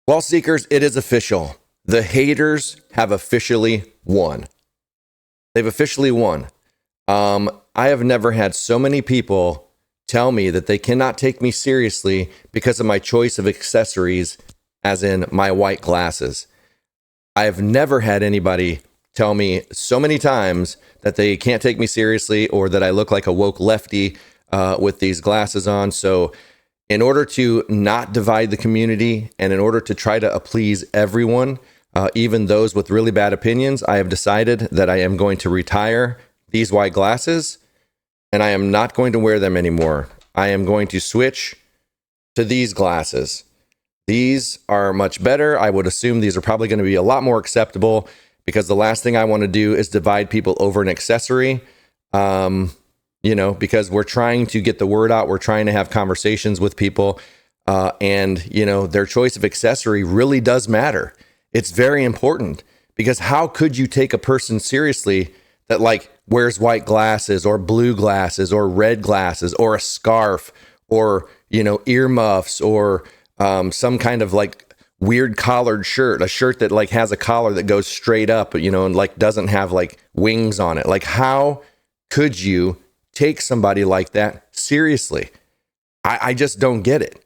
Well, Seekers, it is official. The haters have officially won. They've officially won. I have never had so many people tell me that they cannot take me seriously because of my choice of accessories, as in my white glasses. I have never had anybody tell me so many times that they can't take me seriously or that I look like a woke lefty with these glasses on. So in order to not divide the community and in order to try to please everyone, even those with really bad opinions, I have decided that I am going to retire these white glasses and I am not going to wear them anymore. I am going to switch to these glasses. These are much better. I would assume these are probably going to be a lot more acceptable because the last thing I want to do is divide people over an accessory. Because we're trying to get the word out. We're trying to have conversations with people. And their choice of accessory really does matter. It's very important because how could you take a person seriously that wears white glasses or blue glasses or red glasses or a scarf or, earmuffs or some kind of weird collared shirt, a shirt that has a collar that goes straight up, and doesn't have wings on it. How could you take somebody like that seriously? I just don't get it.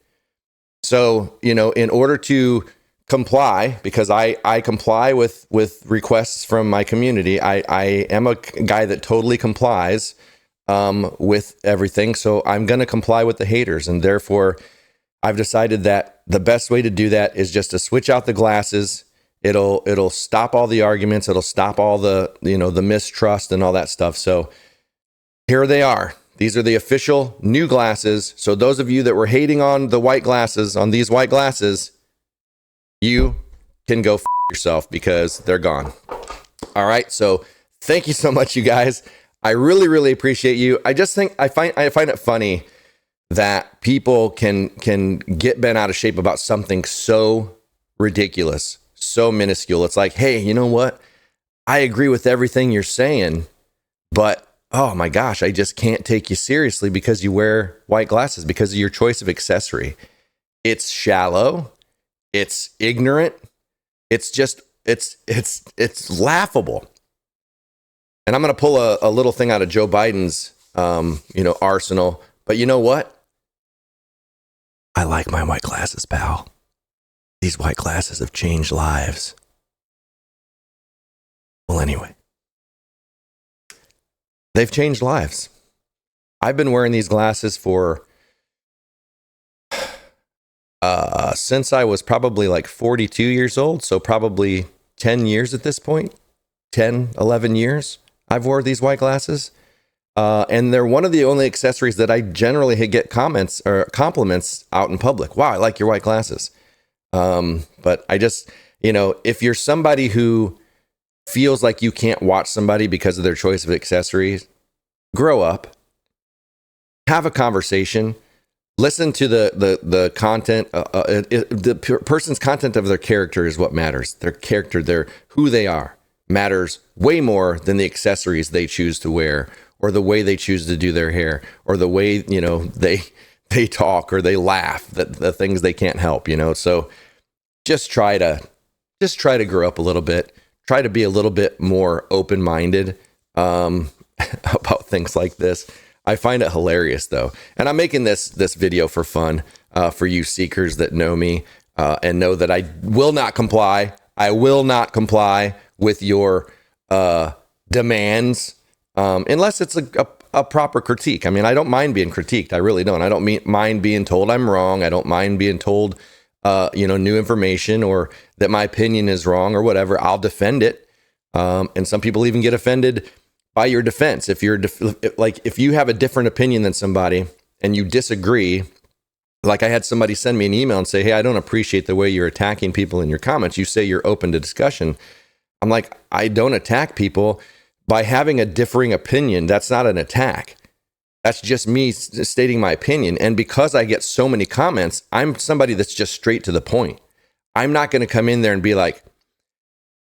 So, in order to comply, because I comply with requests from my community, I am a guy that totally complies with everything. So I'm going to comply with the haters. And therefore, I've decided that the best way to do that is just to switch out the glasses. It'll stop all the arguments. It'll stop all the mistrust and all that stuff. So here they are. These are the official new glasses. So those of you that were hating on the white glasses, on these white glasses, you can go yourself because they're gone. All right. So thank you so much, you guys. I really, really appreciate you. I just think I find it funny that people can get bent out of shape about something so ridiculous, so minuscule. It's like, hey, you know what? I agree with everything you're saying, but oh my gosh, I just can't take you seriously because you wear white glasses, because of your choice of accessory. It's shallow. It's ignorant. It's just, it's laughable. And I'm going to pull a little thing out of Joe Biden's, arsenal. But you know what? I like my white glasses, pal. These white glasses have changed lives. Well, anyway. They've changed lives. I've been wearing these glasses for since I was probably 42 years old. So probably 10 years at this point, 10, 11 years I've wore these white glasses. And they're one of the only accessories that I generally get comments or compliments out in public. Wow, I like your white glasses. But I just, if you're somebody who feels like you can't watch somebody because of their choice of accessories, grow up, have a conversation, listen to the content. The person's content of their character is what matters. Their character, who they are, matters way more than the accessories they choose to wear, or the way they choose to do their hair, or the way, they talk or they laugh, the things they can't help, So just try to grow up a little bit. Try to be a little bit more open-minded about things like this. I find it hilarious, though. And I'm making this video for fun, for you seekers that know me and know that I will not comply. I will not comply with your demands unless it's a proper critique. I mean, I don't mind being critiqued. I really don't. I don't mind being told I'm wrong. I don't mind being told new information or that my opinion is wrong or whatever. I'll defend it. And some people even get offended by your defense. If you have a different opinion than somebody and you disagree, I had somebody send me an email and say, hey, I don't appreciate the way you're attacking people in your comments. You say you're open to discussion. I'm like, I don't attack people by having a differing opinion. That's not an attack. That's just me stating my opinion. And because I get so many comments, I'm somebody that's just straight to the point. I'm not going to come in there and be like,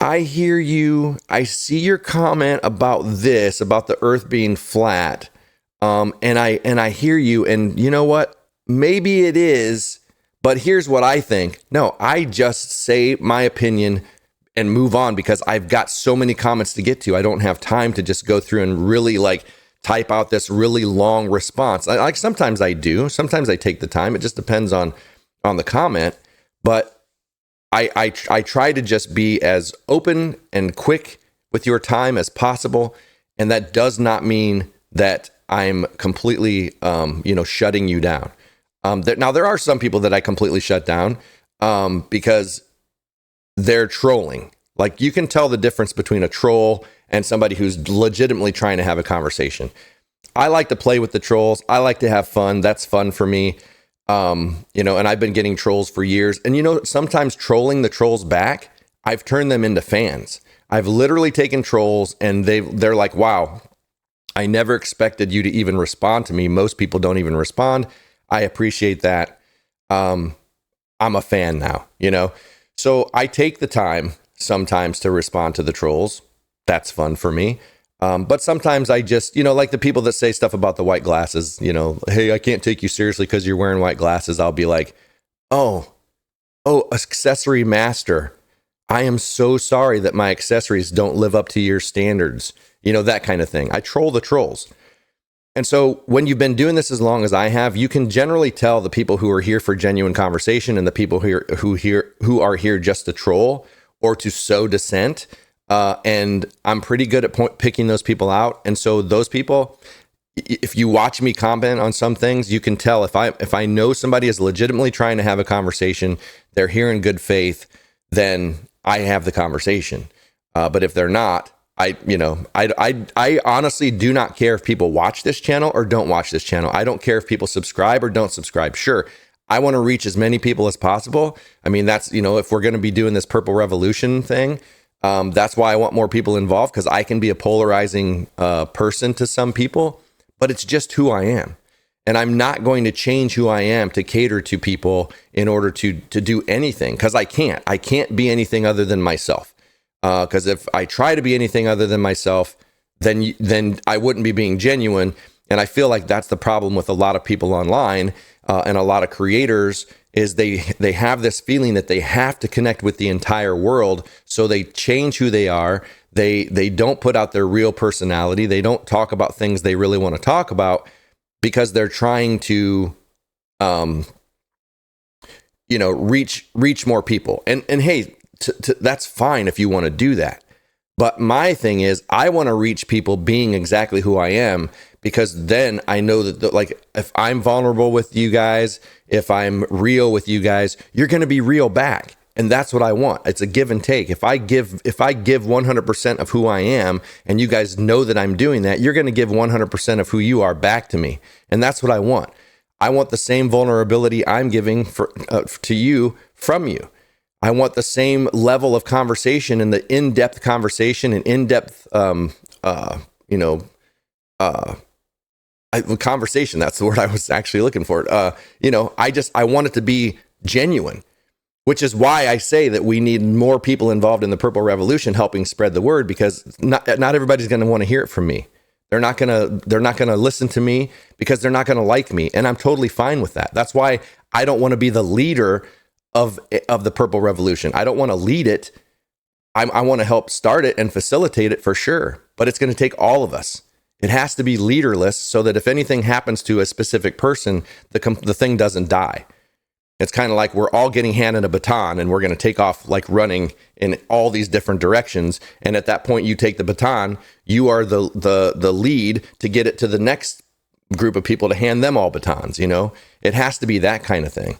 I hear you. I see your comment about this, about the earth being flat. And I hear you. And you know what? Maybe it is, But here's what I think. No, I just say my opinion and move on because I've got so many comments to get to. I don't have time to just go through and really like type out this really long response. Like sometimes I do. Sometimes I take the time. It just depends on the comment. But I try to just be as open and quick with your time as possible. And that does not mean that I'm completely, shutting you down. Now, there are some people that I completely shut down because they're trolling. Like, you can tell the difference between a troll and somebody who's legitimately trying to have a conversation. I like to play with the trolls. I like to have fun. That's fun for me. And I've been getting trolls for years. And, sometimes trolling the trolls back, I've turned them into fans. I've literally taken trolls and they're like, wow, I never expected you to even respond to me. Most people don't even respond. I appreciate that. I'm a fan now, So I take the time sometimes to respond to the trolls. That's fun for me. But sometimes I just, like the people that say stuff about the white glasses, hey, I can't take you seriously because you're wearing white glasses. I'll be like, oh, accessory master. I am so sorry that my accessories don't live up to your standards. That kind of thing. I troll the trolls. And so when you've been doing this as long as I have, you can generally tell the people who are here for genuine conversation and the people who are here just to troll or to sow dissent. And I'm pretty good at picking those people out. And so those people, if you watch me comment on some things, you can tell if I know somebody is legitimately trying to have a conversation, they're here in good faith, then I have the conversation. But if they're not, I honestly do not care if people watch this channel or don't watch this channel. I don't care if people subscribe or don't subscribe. Sure, I want to reach as many people as possible. I mean, that's, if we're going to be doing this Purple Revolution thing, that's why I want more people involved, because I can be a polarizing person to some people, but it's just who I am. And I'm not going to change who I am to cater to people in order to do anything, because I can't be anything other than myself. Because if I try to be anything other than myself, then I wouldn't be being genuine. And I feel like that's the problem with a lot of people online and a lot of creators is they have this feeling that they have to connect with the entire world. So they change who they are. They don't put out their real personality. They don't talk about things they really want to talk about because they're trying to, reach more people. And hey, that's fine if you want to do that. But my thing is, I want to reach people being exactly who I am, because then I know that if I'm vulnerable with you guys, if I'm real with you guys, you're going to be real back. And that's what I want. It's a give and take. If I give 100% of who I am and you guys know that I'm doing that, you're going to give 100% of who you are back to me. And that's what I want. I want the same vulnerability I'm giving to you from you. I want the same level of conversation and the in-depth conversation and in-depth, conversation. That's the word I was actually looking for. I want it to be genuine, which is why I say that we need more people involved in the Purple Revolution, helping spread the word, because not everybody's going to want to hear it from me. They're not going to listen to me because they're not going to like me. And I'm totally fine with that. That's why I don't want to be the leader of the Purple Revolution. I don't want to lead it. I want to help start it and facilitate it for sure. But it's going to take all of us. It has to be leaderless so that if anything happens to a specific person, the thing doesn't die. It's kind of like we're all getting handed a baton and we're going to take off like running in all these different directions. And at that point, you take the baton, you are the lead to get it to the next group of people to hand them all batons. It has to be that kind of thing.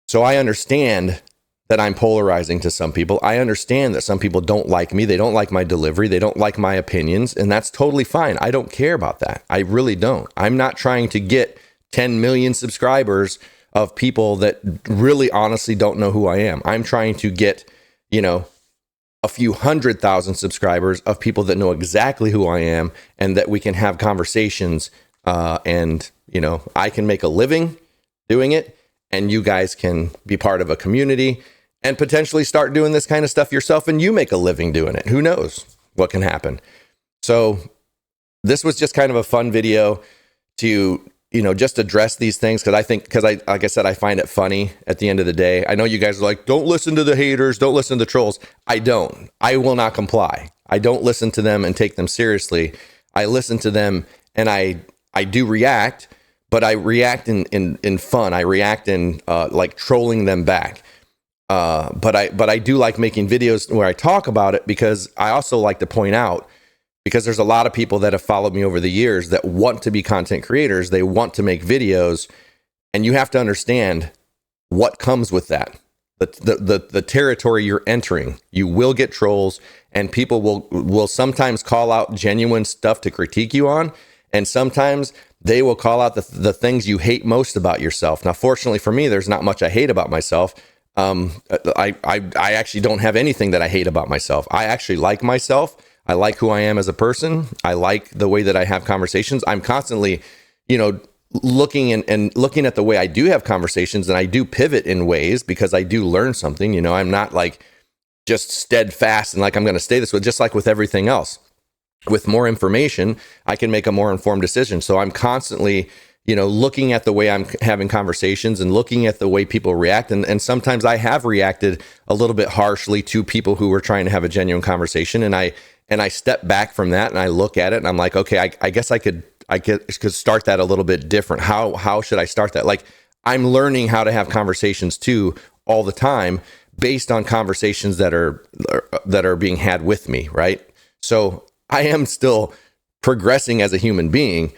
So I understand that I'm polarizing to some people. I understand that some people don't like me. They don't like my delivery. They don't like my opinions. And that's totally fine. I don't care about that. I really don't. I'm not trying to get 10 million subscribers of people that really honestly don't know who I am. I'm trying to get, a few 100,000 subscribers of people that know exactly who I am and that we can have conversations. And I can make a living doing it. And you guys can be part of a community and potentially start doing this kind of stuff yourself, and you make a living doing it. Who knows what can happen? So this was just kind of a fun video to just address these things because like I said, I find it funny at the end of the day. I know you guys are like, don't listen to the haters, don't listen to the trolls. I don't. I will not comply. I don't listen to them and take them seriously. I listen to them and I do react, but I react in fun. I react in like trolling them back. But I do like making videos where I talk about it because I also like to point out, because there's a lot of people that have followed me over the years that want to be content creators. They want to make videos, and you have to understand what comes with that. The territory you're entering. You will get trolls, and people will sometimes call out genuine stuff to critique you on, and sometimes they will call out the things you hate most about yourself. Now, fortunately for me, there's not much I hate about myself. I actually don't have anything that I hate about myself. I actually like myself. I like who I am as a person. I like the way that I have conversations. I'm constantly, looking and looking at the way I do have conversations, and I do pivot in ways because I do learn something. I'm not like just steadfast and like I'm going to stay this way, just like with everything else. With more information, I can make a more informed decision. So I'm constantly, looking at the way I'm having conversations and looking at the way people react. And sometimes I have reacted a little bit harshly to people who were trying to have a genuine conversation. And I step back from that and I look at it and I'm like, okay, I guess I could start that a little bit different. How should I start that? Like, I'm learning how to have conversations too all the time based on conversations that are being had with me. Right. So I am still progressing as a human being,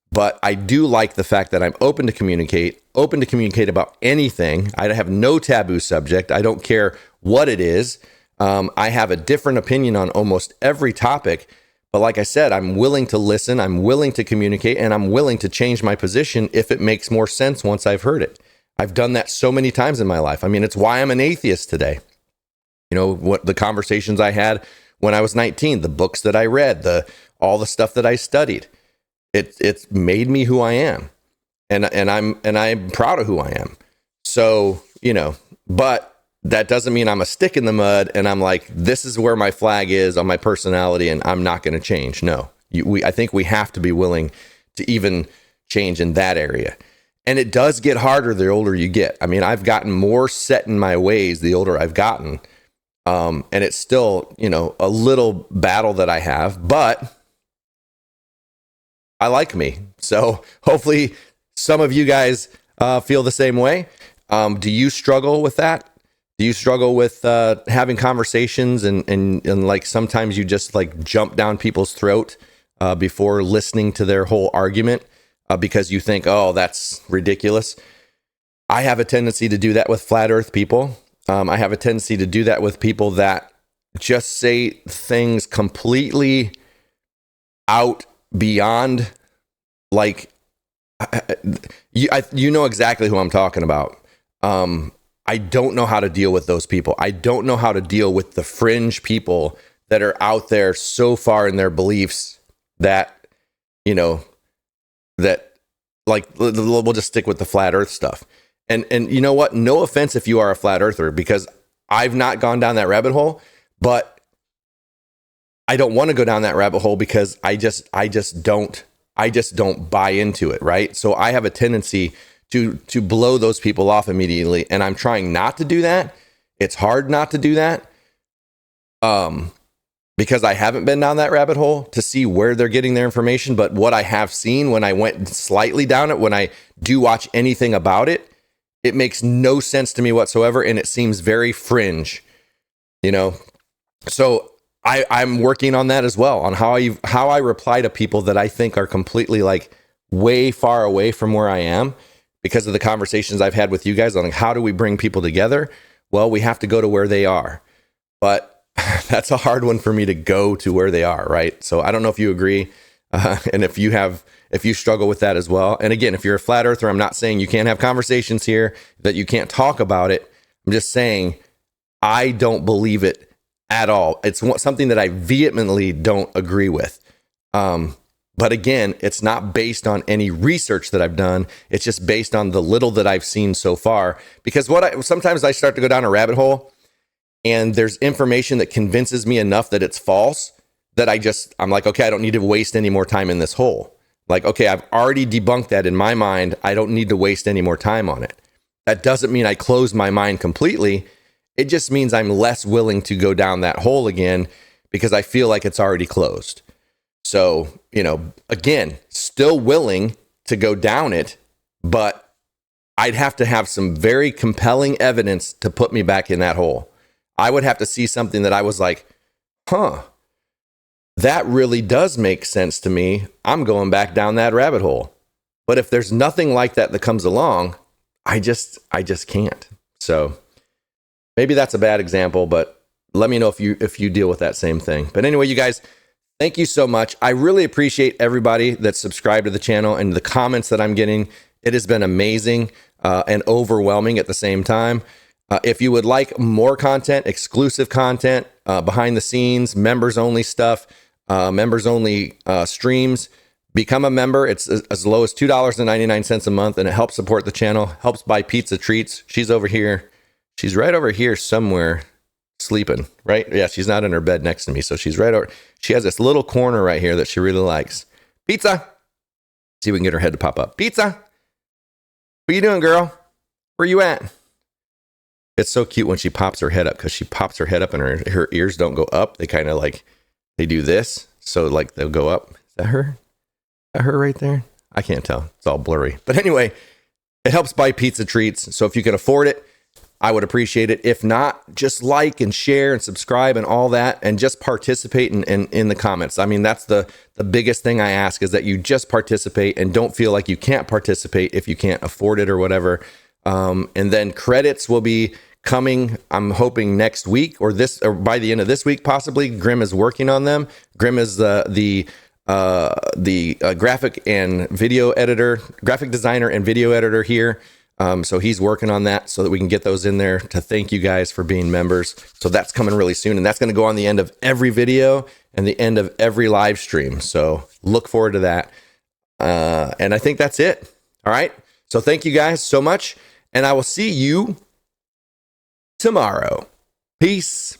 but I do like the fact that I'm open to communicate about anything. I have no taboo subject. I don't care what it is. I have a different opinion on almost every topic, but like I said, I'm willing to listen, I'm willing to communicate, and I'm willing to change my position if it makes more sense once I've heard it. I've done that so many times in my life. I mean, it's why I'm an atheist today. What the conversations I had when I was 19, the books that I read, all the stuff that I studied, it's made me who I am, and I'm proud of who I am. So but that doesn't mean I'm a stick in the mud and I'm like, this is where my flag is on my personality and I'm not going to change. No, I think we have to be willing to even change in that area. And it does get harder the older you get. I mean, I've gotten more set in my ways the older I've gotten. And it's still, a little battle that I have, but I like me. So hopefully some of you guys feel the same way. Do you struggle with that? Do you struggle with having conversations and like sometimes you just like jump down people's throat before listening to their whole argument because you think, oh, that's ridiculous? I have a tendency to do that with flat earth people. I have a tendency to do that with people that just say things completely out beyond, like, you know exactly who I'm talking about. I don't know how to deal with those people. I don't know how to deal with the fringe people that are out there so far in their beliefs that, that like, we'll just stick with the flat earth stuff. And you know what? No offense if you are a flat earther, because I've not gone down that rabbit hole, but I don't want to go down that rabbit hole because I just don't buy into it. Right. So I have a tendency to blow those people off immediately. And I'm trying not to do that. It's hard not to do that. Because I haven't been down that rabbit hole to see where they're getting their information. But what I have seen when I went slightly down it, when I do watch anything about it, it makes no sense to me whatsoever. And it seems very fringe, So I'm working on that as well, on how I reply to people that I think are completely like way far away from where I am, because of the conversations I've had with you guys on like, how do we bring people together? Well, we have to go to where they are, but that's a hard one for me to go to where they are. Right. So I don't know if you agree. And if you struggle with that as well. And again, if you're a flat earther, I'm not saying you can't have conversations here, that you can't talk about it. I'm just saying, I don't believe it at all. It's something that I vehemently don't agree with. But again, it's not based on any research that I've done. It's just based on the little that I've seen so far. Because sometimes I start to go down a rabbit hole and there's information that convinces me enough that it's false that I'm like, okay, I don't need to waste any more time in this hole. Like, okay, I've already debunked that in my mind. I don't need to waste any more time on it. That doesn't mean I close my mind completely. It just means I'm less willing to go down that hole again because I feel like it's already closed. So, again, still willing to go down it, but I'd have to have some very compelling evidence to put me back in that hole. I would have to see something that I was like, that really does make sense to me. I'm going back down that rabbit hole. But if there's nothing like that comes along, I just can't. So maybe that's a bad example, but let me know if you deal with that same thing. But anyway, you guys, thank you so much. I really appreciate everybody that's subscribed to the channel and the comments that I'm getting. It has been amazing and overwhelming at the same time. If you would like more content, exclusive content, behind the scenes, members only stuff, members only streams, become a member. It's as low as $2.99 a month, and it helps support the channel, helps buy pizza treats. She's over here. She's right over here somewhere sleeping, right? Yeah, she's not in her bed next to me, so she's right over. She has this little corner right here that she really likes. Pizza. See if we can get her head to pop up. Pizza. What you doing, girl? Where you at? It's so cute when she pops her head up, because she pops her head up and her ears don't go up. They kind of like, they do this. So like they'll go up. Is that her? Is that her right there? I can't tell. It's all blurry. But anyway, it helps buy pizza treats. So if you can afford it, I would appreciate it. If not, just like and share and subscribe and all that, and just participate in the comments. I mean, that's the biggest thing I ask, is that you just participate and don't feel like you can't participate if you can't afford it or whatever. And then credits will be coming, I'm hoping next week or by the end of this week, possibly. Grim is working on them. Grim is the graphic and video editor, graphic designer and video editor here. So he's working on that so that we can get those in there to thank you guys for being members. So that's coming really soon, and that's going to go on the end of every video and the end of every live stream. So look forward to that. And I think that's it. All right. So thank you guys so much, and I will see you tomorrow. Peace.